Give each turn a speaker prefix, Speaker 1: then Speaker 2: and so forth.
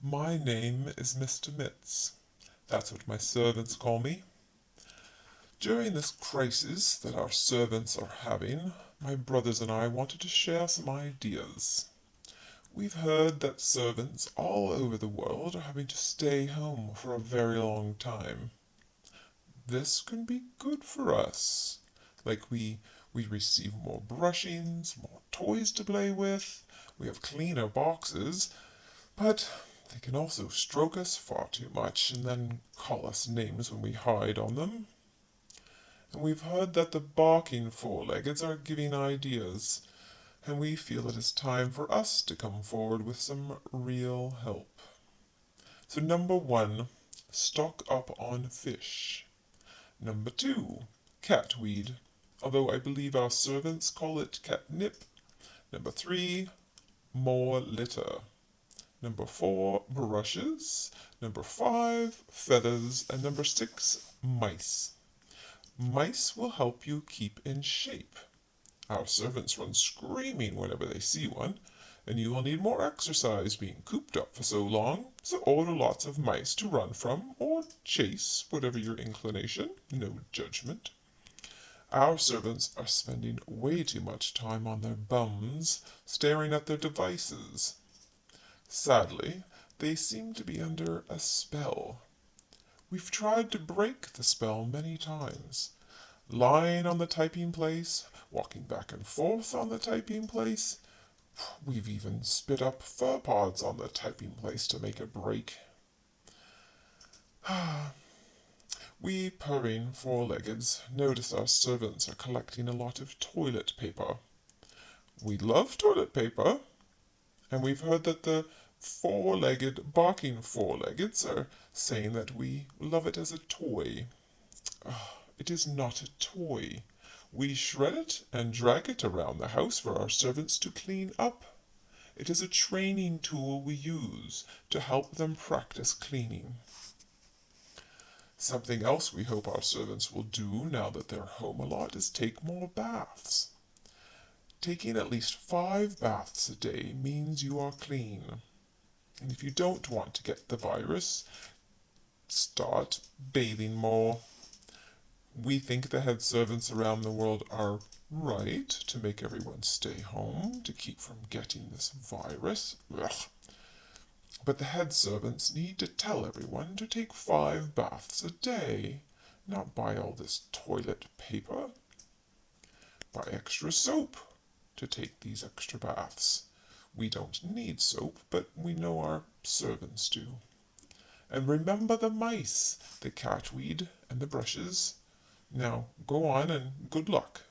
Speaker 1: My name is Mr. Mitz. That's what my servants call me. During this crisis that our servants are having, my brothers and I wanted to share some ideas. We've heard that servants all over the world are having to stay home for a very long time. This can be good for us. Like we receive more brushings, more toys to play with, we have cleaner boxes, but they can also stroke us far too much and then call us names when we hide on them. And we've heard that the barking four-leggeds are giving ideas, and we feel it is time for us to come forward with some real help. So number 1, stock up on fish. Number 2, catweed, although I believe our servants call it catnip. Number 3, more litter. Number 4, brushes. Number 5, feathers. And number 6, mice. Mice will help you keep in shape. Our servants run screaming whenever they see one, and you will need more exercise being cooped up for so long, so order lots of mice to run from or chase, whatever your inclination, no judgment. Our servants are spending way too much time on their bums, staring at their devices. Sadly, they seem to be under a spell. We've tried to break the spell many times. Lying on the typing place, walking back and forth on the typing place. We've even spit up fur pods on the typing place to make it break. We purring four-leggeds notice our servants are collecting a lot of toilet paper. We love toilet paper, and we've heard that the four-legged barking four-leggeds are saying that we love it as a toy. It is not a toy. We shred it and drag it around the house for our servants to clean up. It is a training tool we use to help them practice cleaning. Something else we hope our servants will do now that they're home a lot is take more baths. Taking at least 5 baths a day means you are clean. And if you don't want to get the virus, start bathing more. We think the head servants around the world are right to make everyone stay home to keep from getting this virus. Ugh. But the head servants need to tell everyone to take 5 baths a day, not buy all this toilet paper. Buy extra soap to take these extra baths. We don't need soap, but we know our servants do. And remember the mice, the catweed, and the brushes. Now, go on and good luck.